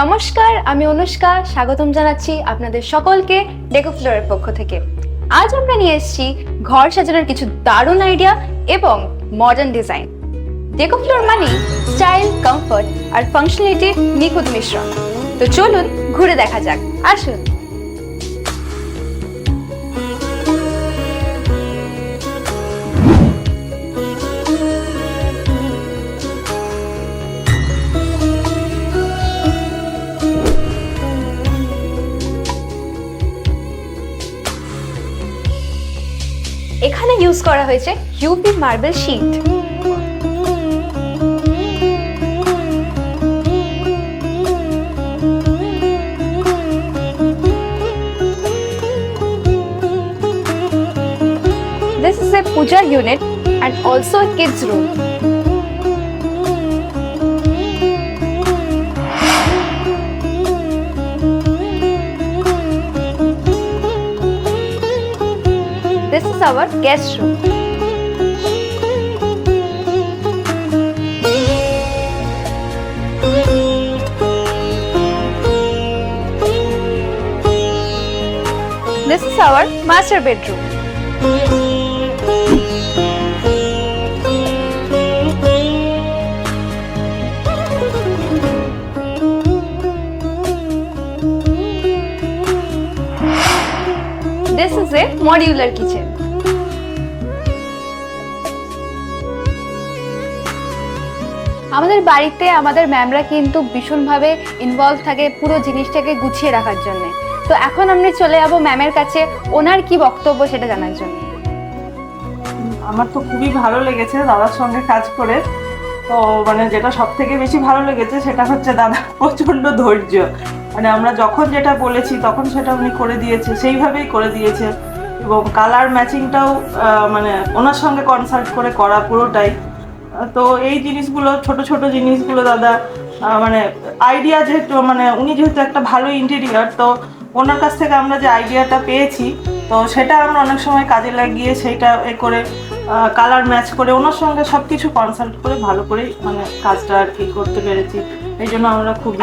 নমস্কার, আমি অনুষ্কা। স্বাগতম জানাচ্ছি আপনাদের সকলকে ডেকো ফ্লোরের পক্ষ থেকে। আজ আমরা নিয়ে এসেছি ঘর সাজানোর কিছু দারুণ আইডিয়া এবং মডার্ন ডিজাইন। ডেকো ফ্লোর মানে স্টাইল, কমফোর্ট আর ফাংশনালিটির নিখুঁত মিশ্রণ। তো চলুন ঘুরে দেখা যাক, আসুন। এখানে ইউজ করা হয়েছে UP marble sheet. This is a puja unit and also a kids room. This is our guest room. This is our master bedroom. This is a modular kitchen. আমাদের বাড়িতে আমাদের ম্যামরা কিন্তু ভীষণভাবে ইনভলভ থাকে পুরো জিনিসটাকে গুছিয়ে রাখার জন্য। তো এখন আমরা চলে যাবো ম্যামের কাছে, ওনার কি বক্তব্য সেটা জানার জন্য। আমার তো খুবই ভালো লেগেছে দাদার সঙ্গে কাজ করে। তো যেটা সব থেকে বেশি ভালো লেগেছে সেটা হচ্ছে দাদা প্রচণ্ড ধৈর্য। আমরা যখন যেটা বলেছি তখন সেটা উনি করে দিয়েছে, সেইভাবেই করে দিয়েছে। এবং কালার ম্যাচিংটাও ওনার সঙ্গে কনসাল্ট করে করা পুরোটাই। তো এই জিনিসগুলো, ছোট ছোট জিনিসগুলো দাদা আইডিয়া যেহেতু উনি যেহেতু একটা ভালো ইন্টেরিয়ার, তো ওনার কাছ থেকে আমরা যে আইডিয়াটা পেয়েছি তো সেটা আমরা অনেক সময় কাজে লাগিয়ে সেইটা করে কালার ম্যাচ করে ওনার সঙ্গে সব কিছু কনসাল্ট করে ভালো করে কাজটা আর কি করতে পেরেছি। এই জন্য আমরা খুবই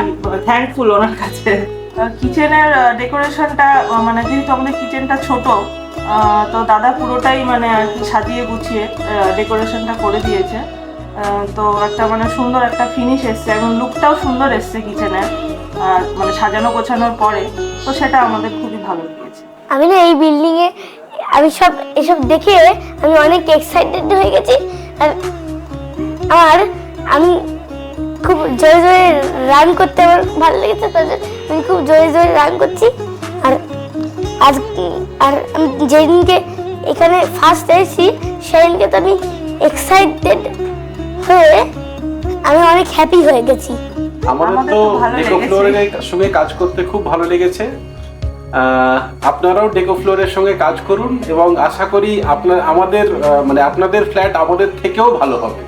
থ্যাঙ্কফুল ওনার কাছে। কিচেনের ডেকোরেশনটা যেহেতু আমাদের কিচেনটা ছোট, তো দাদা পুরোটাই আর কি সাজিয়ে গুছিয়ে ডেকোরেশনটা করে দিয়েছে। তো একটা সুন্দর একটা ফিনিশ এসছে এবং লুকটাও সুন্দর এসছে কিচেনের সাজানো গোছানোর পরে। তো সেটা আমাদের খুবই ভালো লেগেছে। আমি না এই বিল্ডিং এ এসব দেখে আমি অনেক এক্সাইটেড হয়ে গেছি। আর আমি খুব জোরে জোরে রান করতে আমার ভালো লেগেছে, তাদের আমি খুব জোরে জোরে রান করছি। আর আমি যেদিনকে এখানে ফার্স্ট এসেছি সেদিনকে তো আমি এক্সাইটেড হয়ে আমি অনেক হ্যাপি হয়ে গেছি। আমাদের তো ডেকো ফ্লোরের সঙ্গে কাজ করতে খুব ভালো লেগেছে। আপনারাও ডেকো ফ্লোরের সঙ্গে কাজ করুন এবং আশা করি আপনাদের ফ্ল্যাট আমাদের থেকেও ভালো হবে।